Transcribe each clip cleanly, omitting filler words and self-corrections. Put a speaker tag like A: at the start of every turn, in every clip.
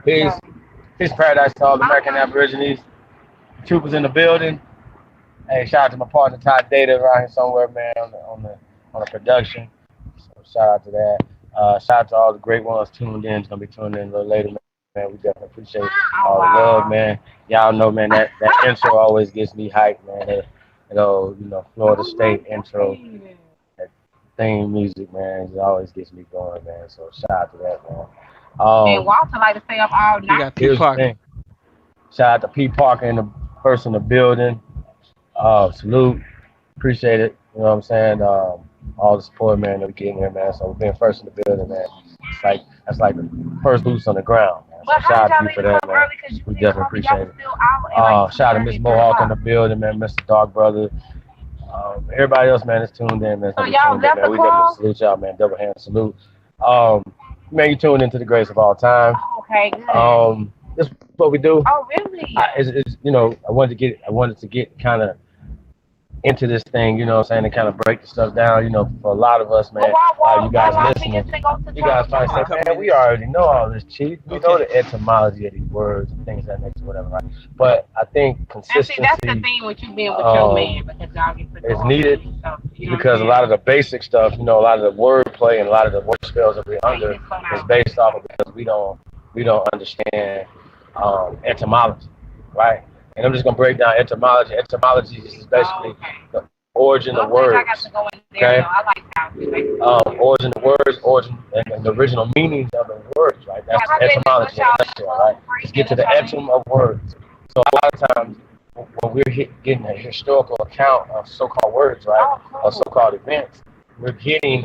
A: Peace paradise to all the American Aborigines. Troopers in the building. Hey, shout out to my partner Todd Data around here somewhere, man, on the production. So shout out to that. Shout out to all the great ones tuned in. It's gonna be tuned in a little later, man. We definitely appreciate all the love, man. Y'all know, man, that intro always gets me hyped, man. Florida State intro, that theme music, man, it always gets me going, man. So shout out to that, man.
B: And Walter like to stay up all
C: We
B: night.
C: got P
A: Here's the
C: Parker.
A: thing. Shout out to P Parker and the person in the building. Salute. Appreciate it. You know what I'm saying? All the support, man, that we getting here, man. So being first in the building, man. That's like the first boots on the ground, man. So
B: But how
A: shout
B: did
A: out to
B: y'all
A: you for
B: even
A: that,
B: come
A: man.
B: early? Because you
A: We
B: didn't
A: definitely
B: call me. Y'all
A: appreciate
B: was
A: it.
B: still out at like
A: Shout out to Miss
B: 2:30, 3
A: Mohawk in the
B: o'clock.
A: building, man. Mr. Dark Brother. Everybody else, man, is tuned in, man.
B: So
A: We
B: y'all
A: tuned in,
B: left
A: man.
B: the
A: We definitely
B: club?
A: salute y'all, man. Double hand salute. Um, man, you tuned into the grace of all time.
B: Okay, good.
A: This is what we do.
B: Oh, really?
A: I wanted to get kind of into this thing, you know what I'm saying, and kind of break the stuff down, for a lot of us,
B: But
A: man, you guys
B: why
A: listening,
B: opinions to go to
A: you guys
B: Charlie
A: probably
C: In a
A: say,
C: couple
B: Charlie?
A: man, we
C: minutes.
A: already know all this, Chief. We know
C: Okay.
A: the etymology of these words and things of that nature, whatever, right? But I think
B: And see, that's the
A: consistency
B: thing with you being with your man,
A: um,
B: because y'all get to
A: is
B: know
A: needed
B: and stuff. You know what I'm
A: because a lot of
B: saying?
A: the basic stuff, a lot of the wordplay and a lot of the word spells that we're
B: So you
A: under
B: can slow
A: is
B: down.
A: based off of because we don't understand etymology, right? And I'm just gonna break down etymology. Etymology is
B: Oh,
A: basically
B: okay.
A: the origin of
B: I'm glad I got
A: words.
B: to go in there,
A: Okay,
B: though. I like how you like
A: origin of words, origin and the original meanings of the words, right? That's
B: my baby, what
A: etymology in
B: y'all
A: a nutshell, right? Just get to the etym of words. So a lot of times when we're getting a historical account of so-called words, right,
B: Oh,
A: or
B: cool.
A: so-called events, we're getting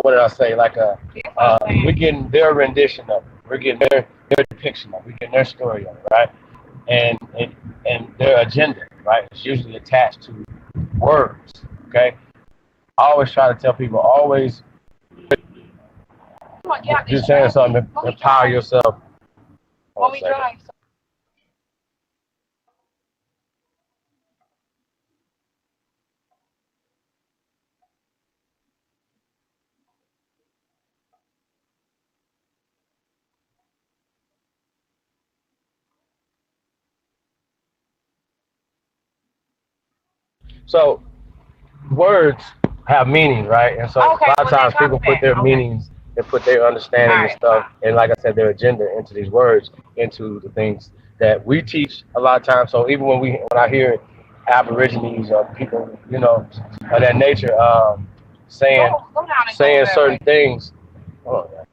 A: what did I say?
B: That's what I'm
A: We're
B: saying.
A: getting their rendition of it. We're getting their depiction of it. We're getting their story of it, right? And their agenda, right? It's usually attached to words. Okay. I always try to tell people, always
B: Come on, get out
A: do
B: this
A: saying
B: traffic.
A: something to
B: Let me
A: empower
B: drive.
A: yourself.
B: Let
A: Hold on a
B: me
A: second.
B: drive.
A: So words have meaning, right? And so a
B: Okay,
A: lot of
B: well then
A: times
B: copy
A: people put
B: back.
A: their
B: Okay.
A: meanings and put their
B: All
A: understanding and
B: right,
A: stuff,
B: bye.
A: and like I said, their agenda into these words, into the things that we teach a lot of times. So even when I hear Aborigines or people, of that nature, saying
B: Go down and go over
A: saying
B: that
A: certain
B: way.
A: things. Hold on,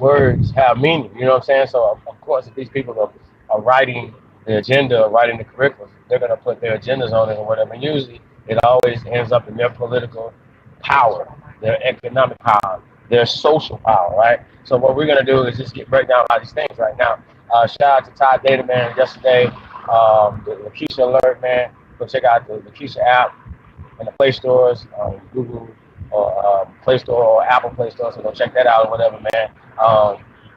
A: words have meaning. You know what I'm saying? So of course, if these people are writing the agenda, or writing the curriculum, they're gonna put their agendas on it or whatever. And usually, it always ends up in their political power, their economic power, their social power, right? So what we're gonna do is just break down a lot of these things right now. Shout out to Todd Data Man yesterday, the Lakeisha Alert Man. Go check out the Lakeisha app in the Play stores, Google or Play Store or Apple Play Store. So go check that out or whatever, man.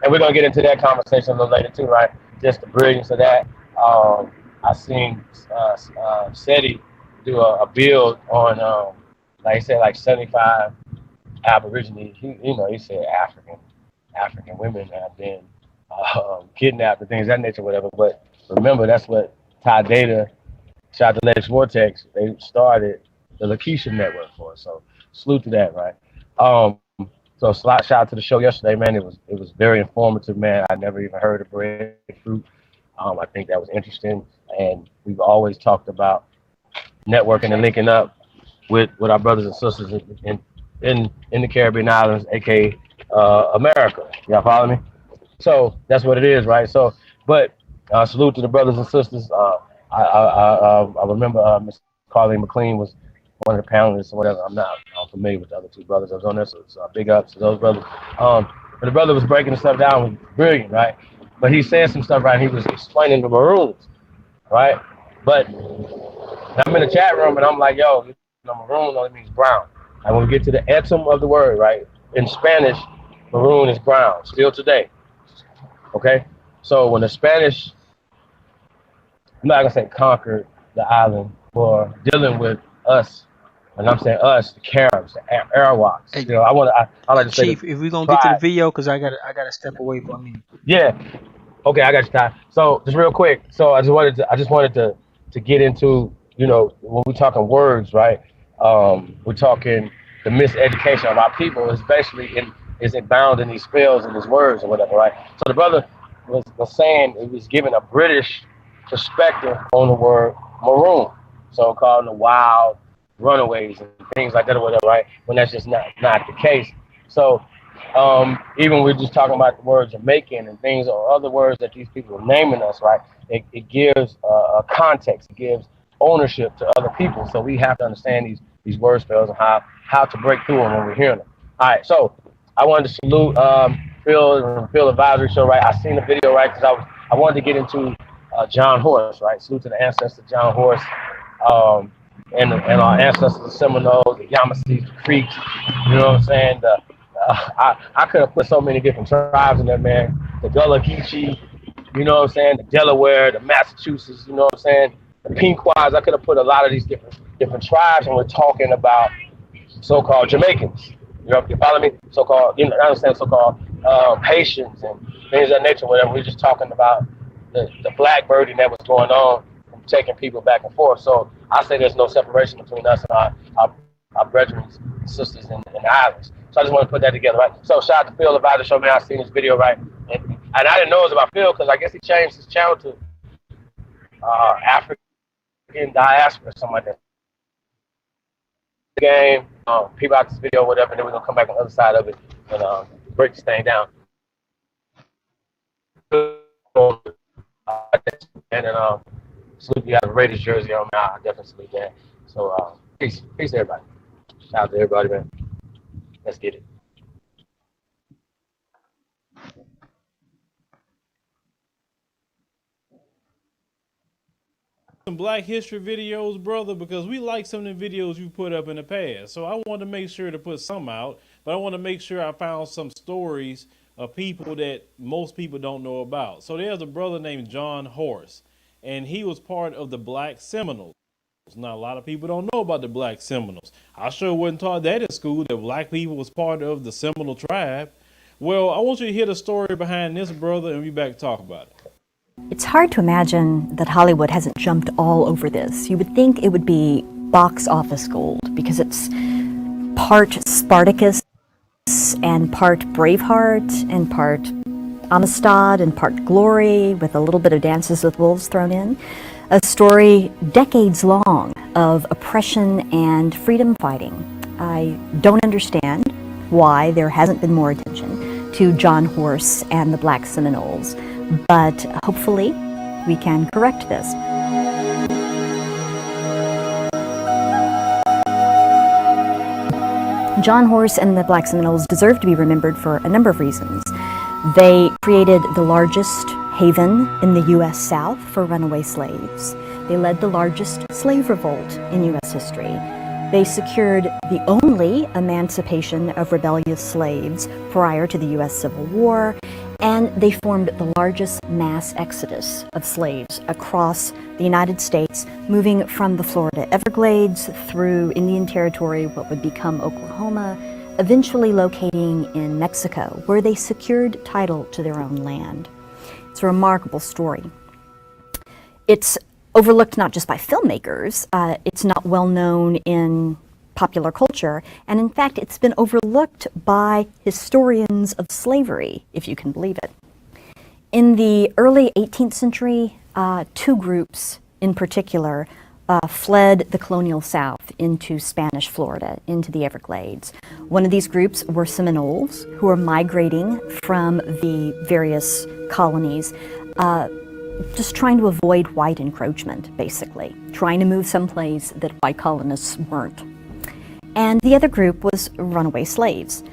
A: And we're gonna get into that conversation a little later too, right? Just the brilliance of that. I seen SETI do a build on, like he said, like 75 Aborigine. He said African women have been kidnapped and things of that nature, whatever. But remember, that's what Ty Data, shout out to Lex Vortex, they started the Lakeisha Network for us. So salute to that, right? So shout out to the show yesterday, man. It was very informative, man. I never even heard of breadfruit. I think that was interesting, and we've always talked about networking and linking up with our brothers and sisters in the Caribbean islands, aka America. Y'all follow me? So that's what it is, right? So, but salute to the brothers and sisters. I remember Miss Carleen McLean was one of the panelists or whatever. I'm familiar with the other two brothers that was on there, so big ups to those brothers. Um, but the brother was breaking the stuff down, was brilliant, right? But he said some stuff, right? And he was explaining the Maroons, right? But I'm in the chat room and I'm like, yo, maroon only means brown. And when we get to the etum of the word, right? In Spanish, maroon is brown, still today. Okay? So when the Spanish, I'm not gonna say conquered the island or dealing with us. And I'm saying us, the Caribs, the Arawaks.
C: Hey,
A: You know, I like to say the
C: Chief, if we're gonna get to the
A: tribe.
C: video, cause I gotta step away for a minute.
A: Yeah. Okay, I got you, Ty. So just real quick. So I just wanted to get into, when we're talking words, right? We're talking the miseducation of our people, especially is it bound in these spells and these words or whatever, right? So the brother was saying it was giving a British perspective on the word maroon, so called the wild runaways and things like that or whatever, right? When that's just not the case. So even we're just talking about the word Jamaican and things or other words that these people are naming us, right? It gives a context, it gives ownership to other people. So we have to understand these word spells and how to break through them when we're hearing them. All right, so I wanted to salute Phil and Phil Advisory Show, right? I seen the video, right? Because I wanted to get into John Horse, right? Salute to the ancestor John Horse, and our ancestors, the Seminole, the Yamasee, the Creeks. You know what I'm saying? I could have put so many different tribes in there, man. The Gullah Geechee, you know what I'm saying? The Delaware, the Massachusetts, you know what I'm saying? The Pequods. I could have put a lot of these different tribes, and we're talking about so-called Jamaicans. You follow me? So-called, I understand so-called Haitians and things of that nature, whatever. We're just talking about the blackbirding that was going on, from taking people back and forth. So I say there's no separation between us and our brethren and sisters in the islands. So I just want to put that together, right? So shout out to Phil about the show, man. I seen this video, right? And I didn't know it was about Phil because I guess he changed his channel to African diaspora, something like that. Game, people out this video, whatever, and then we're gonna come back on the other side of it and break this thing down. And then salute you out of Raiders jersey on, man. I definitely salute that. So peace everybody. Shout out to everybody, man. Let's get it.
D: Some Black History videos, brother, because we like some of the videos you put up in the past. So I wanted to make sure to put some out, but I want to make sure I found some stories of people that most people don't know about. So there's a brother named John Horse, and he was part of the Black Seminoles. Now, a lot of people don't know about the Black Seminoles. I sure wasn't taught that in school, that black people was part of the Seminole tribe. Well, I want you to hear the story behind this, brother, and we back to talk about it.
E: It's hard to imagine that Hollywood hasn't jumped all over this. You would think it would be box office gold because it's part Spartacus and part Braveheart and part Amistad and part Glory with a little bit of Dances with Wolves thrown in. A story decades long of oppression and freedom fighting. I don't understand why there hasn't been more attention to John Horse and the Black Seminoles, but hopefully we can correct this. John Horse and the Black Seminoles deserve to be remembered for a number of reasons. They created the largest haven in the U.S. South for runaway slaves. They led the largest slave revolt in U.S. history. They secured the only emancipation of rebellious slaves prior to the U.S. Civil War, and they formed the largest mass exodus of slaves across the United States, moving from the Florida Everglades through Indian Territory, what would become Oklahoma, eventually locating in Mexico, where they secured title to their own land. It's a remarkable story. It's overlooked not just by filmmakers, it's not well known in popular culture, and in fact it's been overlooked by historians of slavery, if you can believe it. In the early 18th century, two groups in particular fled the colonial South into Spanish Florida, into the Everglades. One of these groups were Seminoles, who were migrating from the various colonies, just trying to avoid white encroachment, basically, trying to move someplace that white colonists weren't. And the other group was runaway slaves,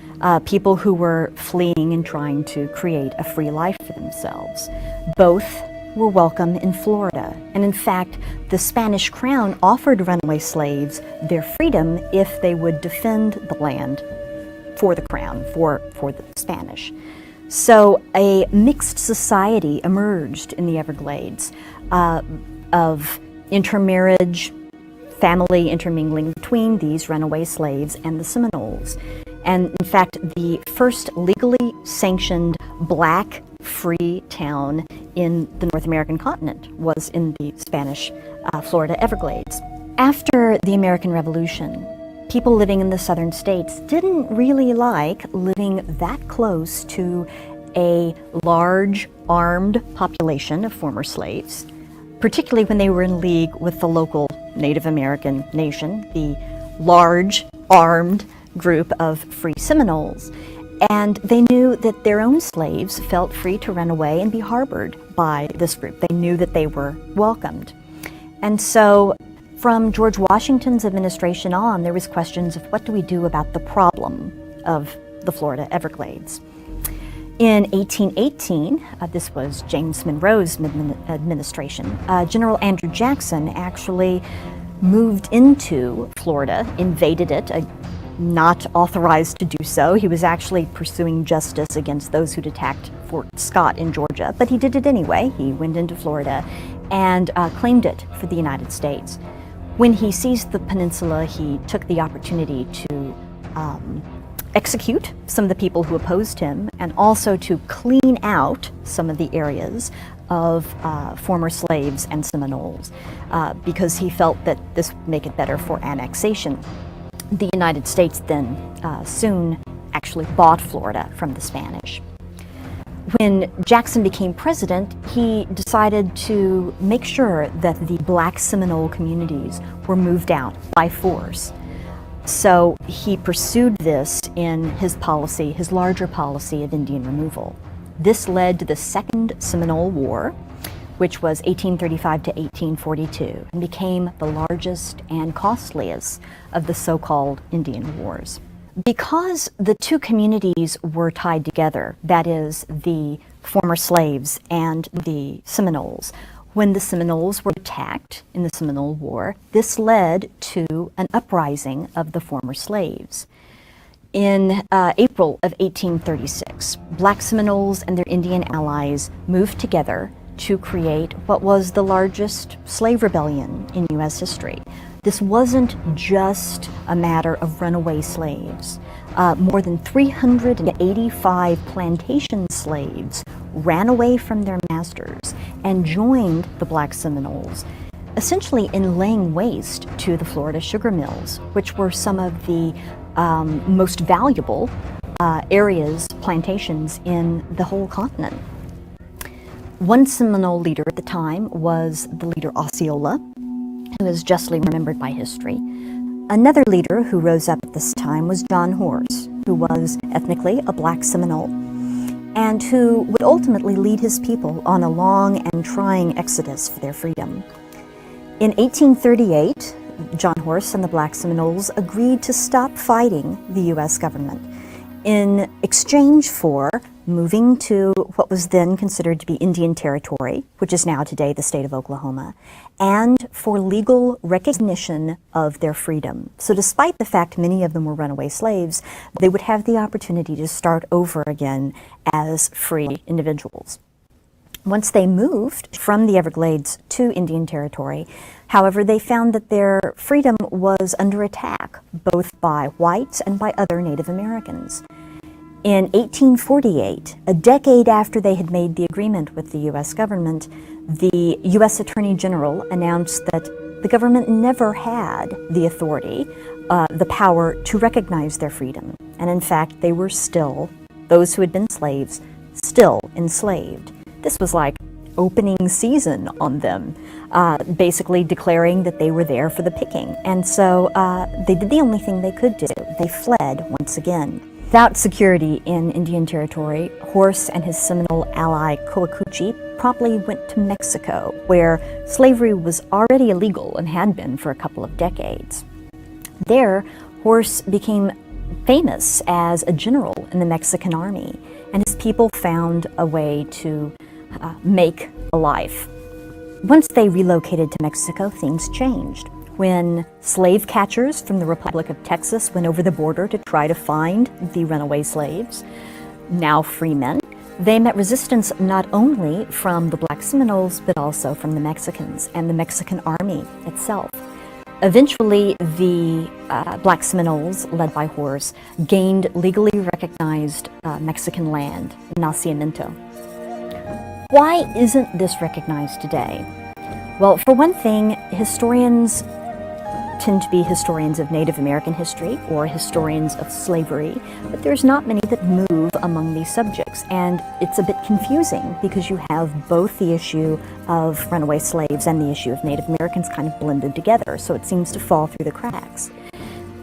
E: people who were fleeing and trying to create a free life for themselves. Both were welcome in Florida, and in fact, the Spanish crown offered runaway slaves their freedom if they would defend the land for the crown, for the Spanish. So a mixed society emerged in the Everglades of intermarriage, family intermingling between these runaway slaves and the Seminoles. And in fact, the first legally sanctioned black free town in the North American continent was in the Spanish Florida Everglades. After the American Revolution, people living in the southern states didn't really like living that close to a large armed population of former slaves, particularly when they were in league with the local Native American nation, the large armed group of free Seminoles. And they knew that their own slaves felt free to run away and be harbored by this group. They knew that they were welcomed. And so from George Washington's administration on, there was questions of what do we do about the problem of the Florida Everglades. In 1818, this was James Monroe's administration, General Andrew Jackson actually moved into Florida, invaded it, not authorized to do so. He was actually pursuing justice against those who'd attacked Fort Scott in Georgia, but he did it anyway. He went into Florida and claimed it for the United States. When he seized the peninsula, he took the opportunity to execute some of the people who opposed him and also to clean out some of the areas of former slaves and Seminoles because he felt that this would make it better for annexation. The United States then soon actually bought Florida from the Spanish. When Jackson became president, he decided to make sure that the black Seminole communities were moved out by force. So he pursued this in his policy, his larger policy of Indian removal. This led to the Second Seminole War, which was 1835 to 1842, and became the largest and costliest of the so-called Indian Wars. Because the two communities were tied together, that is, the former slaves and the Seminoles, when the Seminoles were attacked in the Seminole War, this led to an uprising of the former slaves. In April of 1836, black Seminoles and their Indian allies moved together to create what was the largest slave rebellion in U.S. history. This wasn't just a matter of runaway slaves. More than 385 plantation slaves ran away from their masters and joined the black Seminoles, essentially in laying waste to the Florida sugar mills, which were some of the most valuable areas, plantations in the whole continent. One Seminole leader at the time was the leader Osceola, who is justly remembered by history. Another leader who rose up at this time was John Horse, who was ethnically a black Seminole, and who would ultimately lead his people on a long and trying exodus for their freedom. In 1838, John Horse and the black Seminoles agreed to stop fighting the U.S. government in exchange for moving to what was then considered to be Indian Territory, which is now today the state of Oklahoma, and for legal recognition of their freedom. So despite the fact many of them were runaway slaves, they would have the opportunity to start over again as free individuals. Once they moved from the Everglades to Indian Territory, however, they found that their freedom was under attack, both by whites and by other Native Americans. In 1848, a decade after they had made the agreement with the U.S. government, the U.S. Attorney General announced that the government never had the authority, the power to recognize their freedom. And in fact, they were still, those who had been slaves, still enslaved. This was like opening season on them, basically declaring that they were there for the picking. And so they did the only thing they could do. They fled once again. Without security in Indian Territory, Horse and his Seminole ally Coacuchi promptly went to Mexico, where slavery was already illegal and had been for a couple of decades. There, Horse became famous as a general in the Mexican army, and his people found a way to make a life. Once they relocated to Mexico, things changed. When slave catchers from the Republic of Texas went over the border to try to find the runaway slaves, now free men, they met resistance not only from the black Seminoles, but also from the Mexicans and the Mexican army itself. Eventually, the Black Seminoles, led by Horse, gained legally recognized Mexican land, Nacimiento. Why isn't this recognized today? Well, for one thing, historians tend to be historians of Native American history or historians of slavery, but there's not many that move among these subjects, and it's a bit confusing because you have both the issue of runaway slaves and the issue of Native Americans kind of blended together, so it seems to fall through the cracks.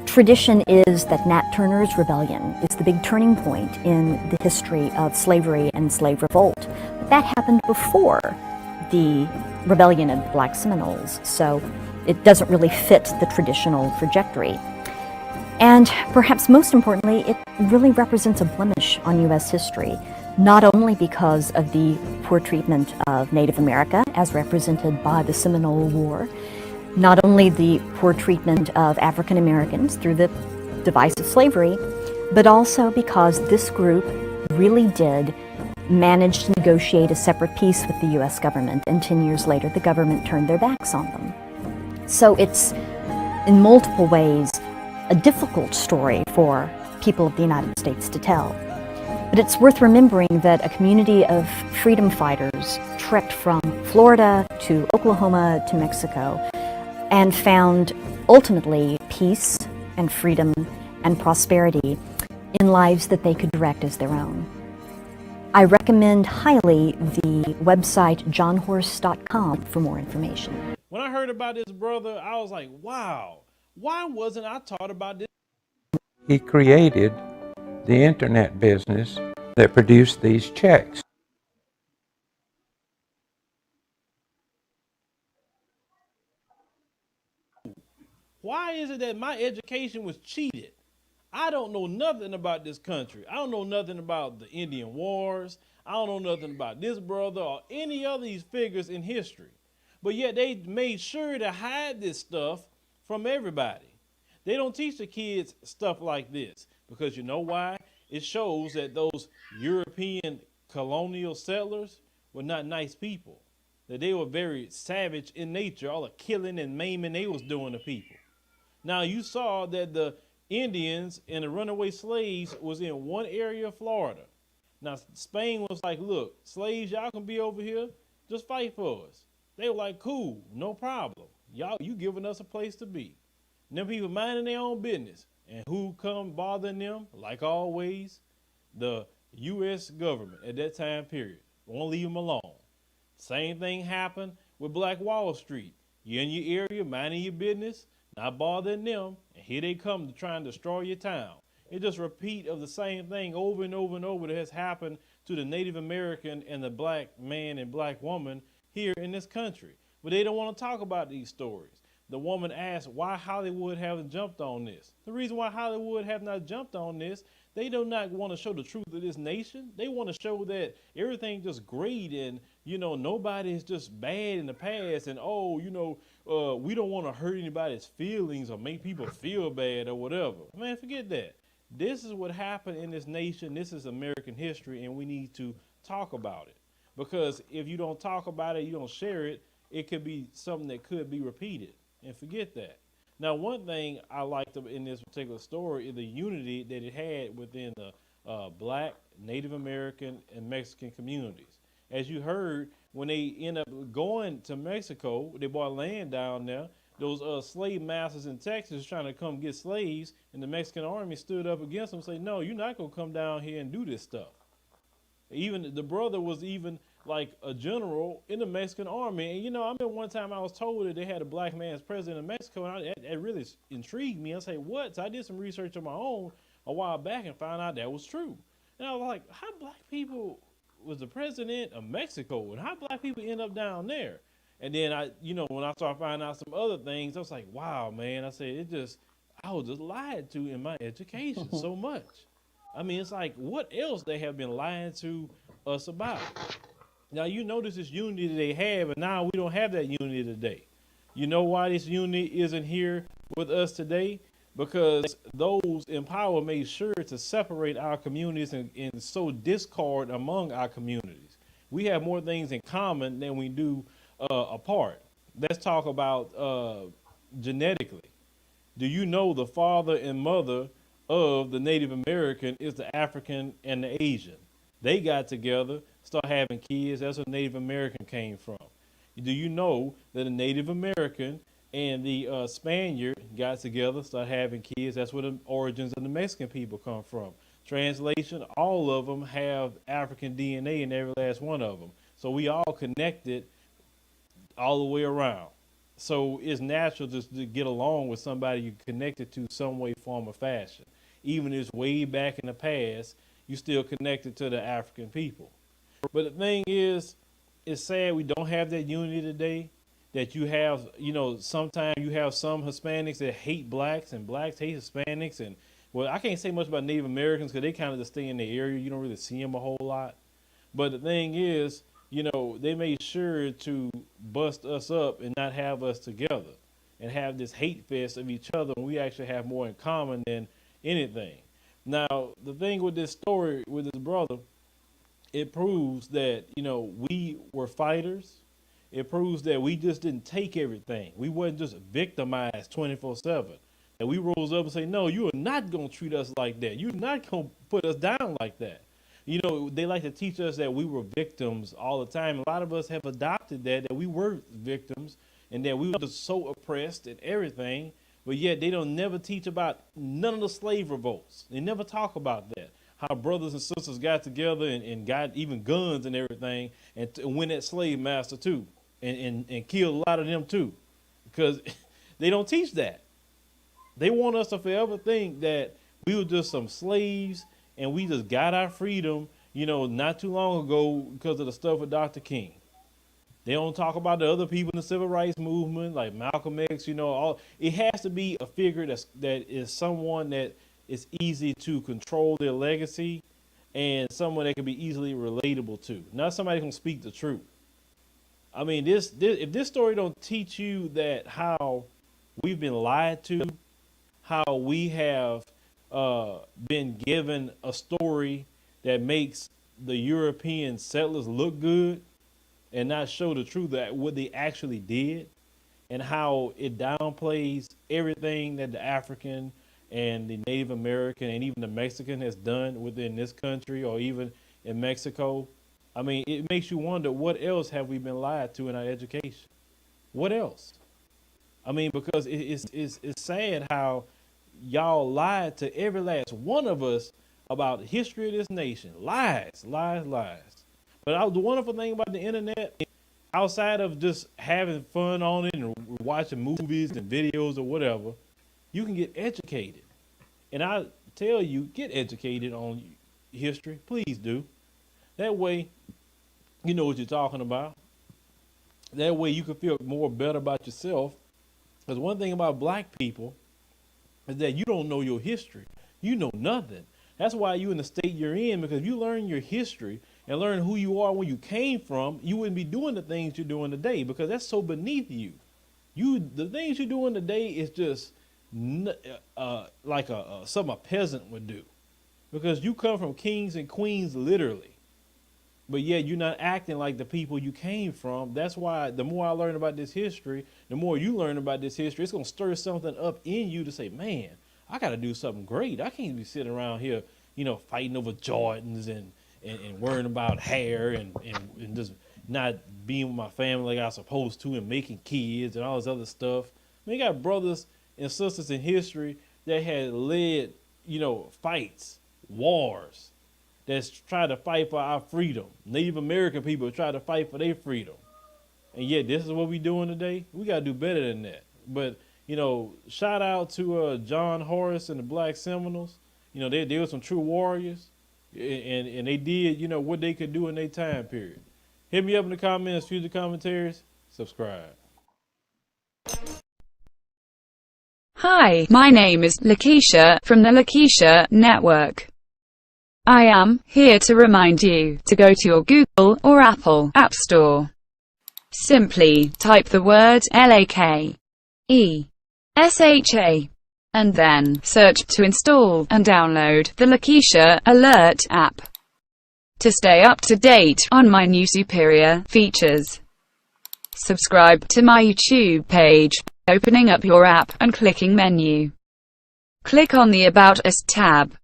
E: Tradition is that Nat Turner's rebellion is the big turning point in the history of slavery and slave revolt, but that happened before the rebellion of the Black Seminoles, so it doesn't really fit the traditional trajectory. And perhaps most importantly, it really represents a blemish on U.S. history, not only because of the poor treatment of Native America, as represented by the Seminole War, not only the poor treatment of African Americans through the device of slavery, but also because this group really did manage to negotiate a separate peace with the U.S. government, and 10 years later the government turned their backs on them. So it's, in multiple ways, a difficult story for people of the United States to tell. But it's worth remembering that a community of freedom fighters trekked from Florida to Oklahoma to Mexico and found, ultimately, peace and freedom and prosperity in lives that they could direct as their own. I recommend highly the website johnhorse.com for more information.
D: When I heard about this brother, I was like, wow, why wasn't I taught about this?
F: He created the internet business that produced these checks.
D: Why is it that my education was cheated? I don't know nothing about this country. I don't know nothing about the Indian Wars. I don't know nothing about this brother or any of these figures in history. But yet they made sure to hide this stuff from everybody. They don't teach the kids stuff like this because you know why? It shows that those European colonial settlers were not nice people. That they were very savage in nature, all the killing and maiming they was doing to people. Now you saw that the Indians and the runaway slaves was in one area of Florida. Now Spain was like, look, slaves, y'all can be over here, just fight for us. They were like, cool, no problem. Y'all, you giving us a place to be. And them people minding their own business. And who come bothering them? Like always, the U.S. government at that time period. Won't leave them alone. Same thing happened with Black Wall Street. You're in your area, minding your business, not bothering them, and here they come to try and destroy your town. It's just a repeat of the same thing over and over and over that has happened to the Native American and the black man and black woman here in this country. But they don't want to talk about these stories. The woman asked why Hollywood haven't jumped on this. The reason why Hollywood have not jumped on this, they do not want to show the truth of this nation. They want to show that everything just great and, you know, nobody is just bad in the past and, oh, you know, we don't want to hurt anybody's feelings or make people feel bad or whatever. Man, forget that. This is what happened in this nation. This is American history, and we need to talk about it. Because if you don't talk about it, you don't share it, it could be something that could be repeated. And forget that. Now, one thing I liked in this particular story is the unity that it had within the black, Native American, and Mexican communities. As you heard, when they end up going to Mexico, they bought land down there. Those slave masters in Texas trying to come get slaves, and the Mexican army stood up against them and said, no, you're not going to come down here and do this stuff. Even the brother was even like a general in the Mexican army. And, you know, I remember one time I was told that they had a black man as president of Mexico, and it really intrigued me. I said, what? So I did some research on my own a while back and found out that was true. And I was like, how black people was the president of Mexico, and how black people end up down there? And then when I started finding out some other things, I was like, wow, man. I said, I was just lied to in my education so much. I mean, it's like, what else they have been lying to us about? Now, you notice this unity that they have, and now we don't have that unity today. You know why this unity isn't here with us today? Because those in power made sure to separate our communities and sow discord among our communities. We have more things in common than we do apart. Let's talk about genetically. Do you know the father and mother of the Native American is the African and the Asian? They got together, start having kids. That's where Native American came from. Do you know that the Native American and the Spaniard got together, start having kids? That's where the origins of the Mexican people come from. Translation, all of them have African DNA in every last one of them. So we all connected all the way around. So it's natural just to get along with somebody you're connected to some way, form, or fashion. Even if it's way back in the past, you're still connected to the African people. But the thing is, it's sad we don't have that unity today. That you have, sometimes you have some Hispanics that hate blacks and blacks hate Hispanics. And, well, I can't say much about Native Americans because they kind of just stay in the area. You don't really see them a whole lot. But the thing is, they made sure to bust us up and not have us together and have this hate fest of each other when we actually have more in common than anything. Now, the thing with this story with this brother, it proves that, we were fighters. It proves that we just didn't take everything. We wasn't just victimized 24/7. And we rose up and say, no, you are not going to treat us like that. You're not going to put us down like that. They like to teach us that we were victims all the time. A lot of us have adopted that we were victims and that we were just so oppressed and everything. But yet they don't never teach about none of the slave revolts. They never talk about that. How brothers and sisters got together and got even guns and everything and went at slave master too and killed a lot of them too. Because they don't teach that. They want us to forever think that we were just some slaves and we just got our freedom, not too long ago because of the stuff with Dr. King. They don't talk about the other people in the civil rights movement, like Malcolm X, it has to be a figure that is someone that is easy to control their legacy and someone that can be easily relatable to, not somebody who can speak the truth. I mean, if this story don't teach you that how we've been lied to, how we have been given a story that makes the European settlers look good and not show the truth that what they actually did, and how it downplays everything that the African and the Native American and even the Mexican has done within this country or even in Mexico. I mean, it makes you wonder, what else have we been lied to in our education? What else? I mean, because it's sad how y'all lied to every last one of us about the history of this nation. Lies, lies, lies. But the wonderful thing about the internet, outside of just having fun on it and watching movies and videos or whatever, you can get educated. And I tell you, get educated on history. Please do. That way, you know what you're talking about. That way you can feel more better about yourself. Because one thing about black people is that you don't know your history. You know nothing. That's why you're in the state you're in, because if you learn your history and learn who you are, where you came from, you wouldn't be doing the things you're doing today, because that's so beneath you. The things you're doing today is just like something a peasant would do, because you come from kings and queens literally, but yet you're not acting like the people you came from. That's why the more I learn about this history, the more you learn about this history, it's going to stir something up in you to say, man, I got to do something great. I can't be sitting around here, fighting over Jordans and worrying about hair and just not being with my family like I was supposed to and making kids and all this other stuff. I mean, you got brothers and sisters in history that had led, fights, wars, that's tried to fight for our freedom. Native American people try to fight for their freedom. And yet this is what we doing today. We got to do better than that. But, shout out to John Horace and the Black Seminoles. They were some true warriors, and they did, what they could do in their time period. Hit me up in the comments, future commentaries, subscribe.
G: Hi, my name is Lakeisha from the Lakeisha Network. I am here to remind you to go to your Google or Apple App Store. Simply type the word LAKESHA and then search to install and download the Lakeisha Alert app to stay up to date on my new superior features. Subscribe to my YouTube page. opening up your app and clicking Menu. Click on the About Us tab.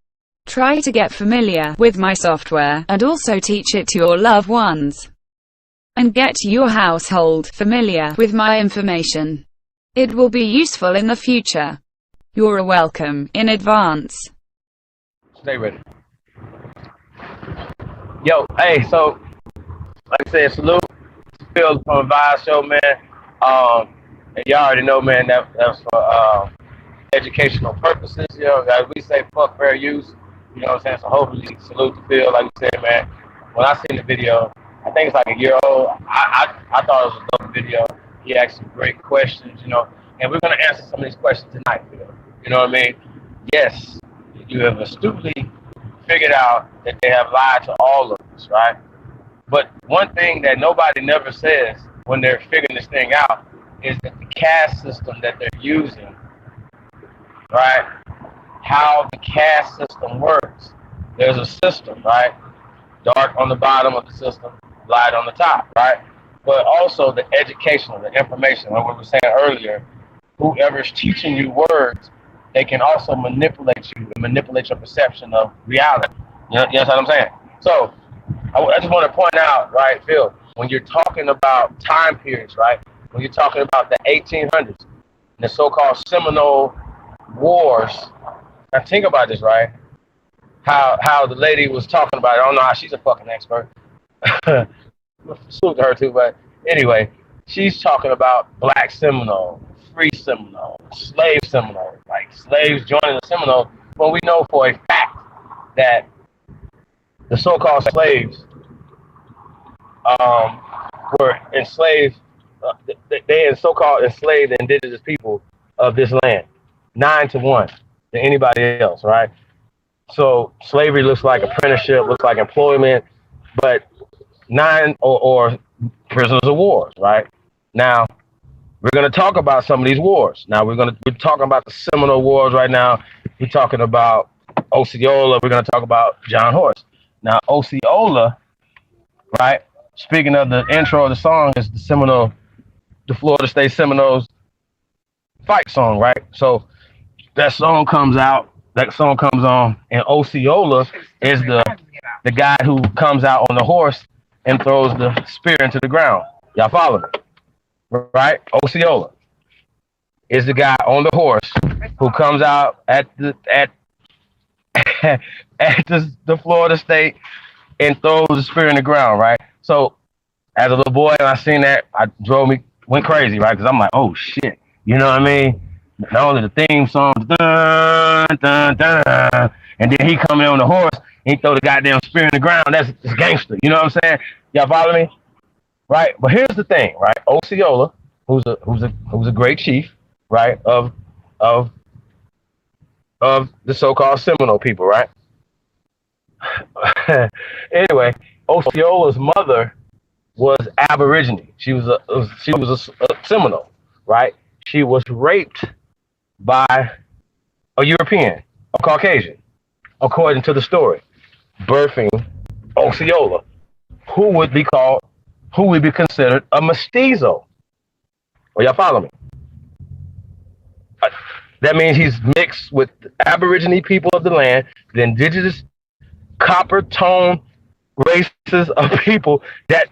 G: Try to get familiar with my software and also teach it to your loved ones. And get your household familiar with my information. It will be useful in the future. You're welcome in advance.
A: Stay ready. Yo, hey, so like I said, salute, Phil from Vibe Show, man. And y'all already know, man, that's for educational purposes. You know, as we say, fuck fair use. You know what I'm saying? So hopefully, salute to Phil, like you said, man. When I seen the video, I think it's like a year old. I thought it was a dope video. He asked some great questions, you know, and we're gonna answer some of these questions tonight, Phil. You know what I mean? Yes, you have astutely figured out that they have lied to all of us, right? But one thing that nobody never says when they're figuring this thing out is that the caste system that they're using, right? How the caste system works. There's a system, right? Dark on the bottom of the system, light on the top, right? But also the educational, the information, like we were saying earlier, whoever's teaching you words, they can also manipulate you and manipulate your perception of reality. You know what I'm saying? So I just want to point out, right, Phil, when you're talking about time periods, right, when you're talking about the 1800s, the so-called Seminole Wars, now think about this, right, how the lady was talking about it. I don't know how she's a fucking expert. Salute to her too, but anyway, she's talking about Black Seminole, Free Seminole, Slave Seminole, like slaves joining the Seminole, when we know for a fact that the so-called slaves were enslaved, they so-called enslaved the indigenous people of this land, 9-1 to anybody else, right? So slavery looks like apprenticeship, looks like employment, but 9 or prisoners of wars, right? Now, we're going to talk about some of these wars. Now, we're talking about the Seminole Wars right now. We're talking about Osceola. We're going to talk about John Horse. Now, Osceola, right? Speaking of the intro of the song, is the Florida State Seminoles fight song, right? So that song comes on, and Osceola is the guy who comes out on the horse and throws the spear into the ground. Y'all follow me? Right? Osceola is the guy on the horse who comes out at the Florida State and throws the spear in the ground, right? So as a little boy, and I seen that, went crazy, right? Because I'm like, oh shit, you know what I mean? Not only the theme song, dun, dun, dun, and then he come in on the horse and he throw the goddamn spear in the ground. That's gangster, you know what I'm saying? Y'all follow me? Right? But here's the thing, right? Osceola, who's a great chief, right, of the so-called Seminole people, right? Anyway, Osceola's mother was Aborigine. She was a Seminole, right? She was raped by a European, a Caucasian, according to the story, birthing Osceola, who would be considered a mestizo. Well, y'all follow me? That means he's mixed with the Aborigine people of the land, the indigenous copper tone races of people. That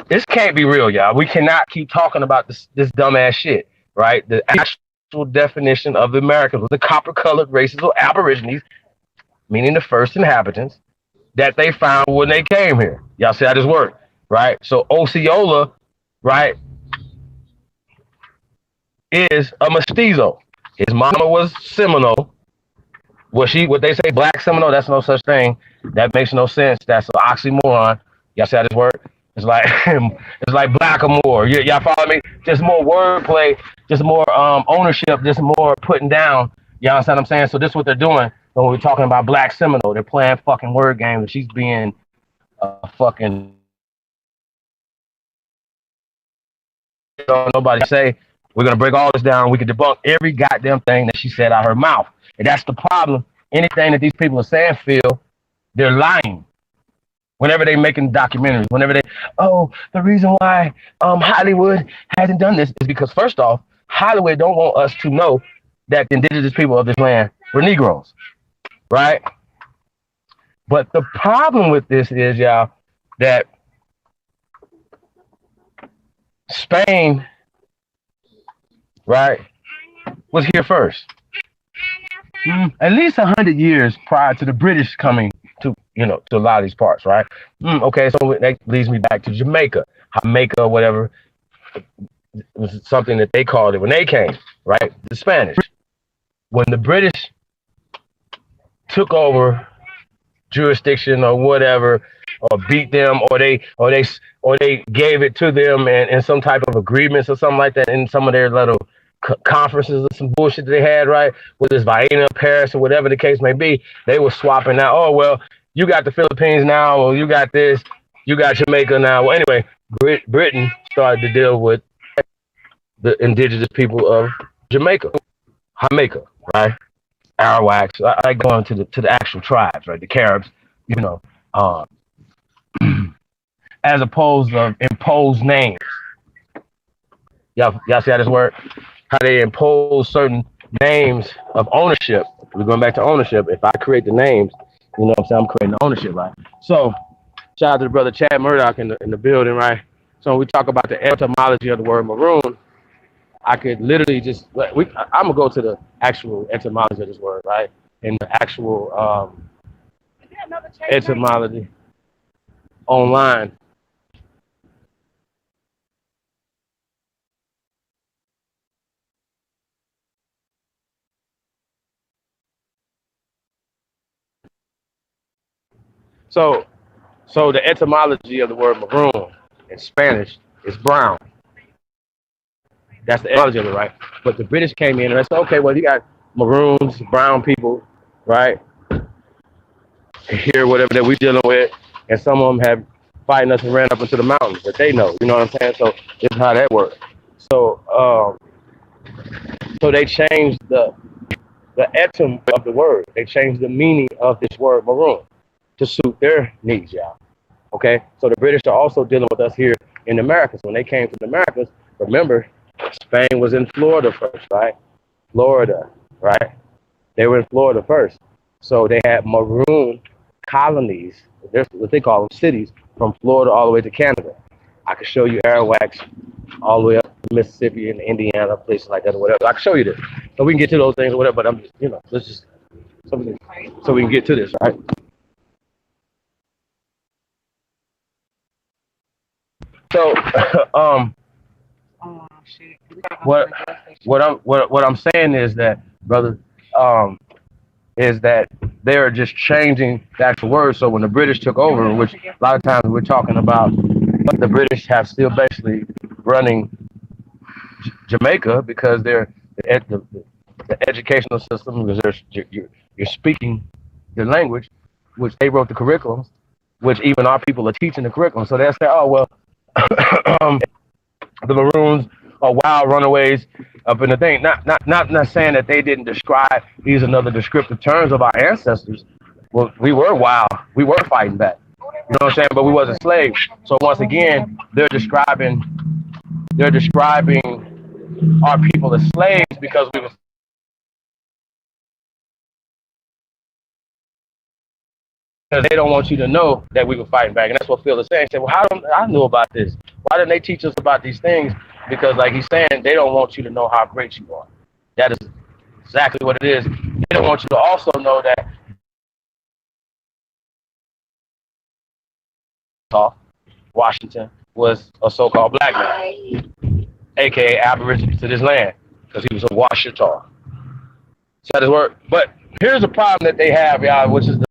A: this can't be real, y'all. We cannot keep talking about this dumbass shit, right? The actual definition of the Americans was the copper colored races of Aborigines, meaning the first inhabitants that they found when they came here. Y'all see how this worked, right? So Osceola, right, is a mestizo. His mama was Seminole. Was she what they say Black Seminole? That's no such thing. That makes no sense. That's an oxymoron. Y'all see how this work? It's like blackamoor. Y'all follow me? Just more wordplay, just more ownership, just more putting down. Y'all understand what I'm saying? So this is what they're doing when we're talking about Black Seminole. They're playing fucking word games, and she's being a fucking. Nobody say. We're going to break all this down. We can debunk every goddamn thing that she said out her mouth. And that's the problem. Anything that these people are saying, Phil, they're lying. Whenever they're making documentaries, the reason why Hollywood hasn't done this is because, first off, Hollywood don't want us to know that the indigenous people of this land were Negroes, right? But the problem with this is, y'all, that Spain, right, was here first. At least 100 years prior to the British coming to, to a lot of these parts, right? Okay, so that leads me back to Jamaica. Jamaica, whatever, was something that they called it when they came, right? The Spanish. When the British took over jurisdiction or whatever, or beat them, or they gave it to them in some type of agreements or something like that in some of their little conferences or some bullshit that they had, right? With this Vienna, Paris, or whatever the case may be, they were swapping out. Oh, well, you got the Philippines now, or you got this, you got Jamaica now. Well, anyway, Britain started to deal with the indigenous people of Jamaica, right? Arawaks. I like going to the actual tribes, right? The Caribs, as opposed to imposed names. Y'all see how this works? How they impose certain names of ownership. We're going back to ownership. If I create the names, you know what I'm saying? I'm creating the ownership, right? So, shout out to the brother Chad Murdoch in the building, right? So when we talk about the etymology of the word maroon, I could literally just I'm gonna go to the actual etymology of this word, right? And the actual etymology online. So the etymology of the word maroon in Spanish is brown. That's the etymology of it, right? But the British came in and they said, okay, well, you got maroons, brown people, right? Here, whatever that we're dealing with, and some of them have fighting us and ran up into the mountains that they know. You know what I'm saying? So this is how that works. So they changed the etym of the word. They changed the meaning of this word maroon to suit their needs, y'all. Okay? So the British are also dealing with us here in the Americas. When they came to the Americas, remember, Spain was in Florida first, right? Florida, right? They were in Florida first. So they had maroon colonies, there's what they call them cities, from Florida all the way to Canada. I could show you Arawaks all the way up to Mississippi and Indiana, places like that or whatever. I can show you this. So we can get to those things or whatever, but I'm just, let's just, so we can get to this, right? So, what I'm saying is that, brother, is that they're just changing the actual words. So when the British took over, which a lot of times we're talking about, the British have still basically running Jamaica because they're the educational system, because you're speaking the language, which they wrote the curriculums, which even our people are teaching the curriculum. So they say, oh, well, the Maroons are wild runaways up in the thing. Not saying that they didn't describe these and other descriptive terms of our ancestors. Well, we were wild. We were fighting back. You know what I'm saying? But we wasn't slaves. So once again, they're describing our people as slaves because we were. Because they don't want you to know that we were fighting back. And that's what Phil is saying. He said, well, how don't I know about this? Why didn't they teach us about these things? Because like he's saying, they don't want you to know how great you are. That is exactly what it is. They don't want you to also know that Washington was a so-called black man, aka Aboriginal to this land, because he was a Washita. So that is work. But here's the problem that they have, y'all, which is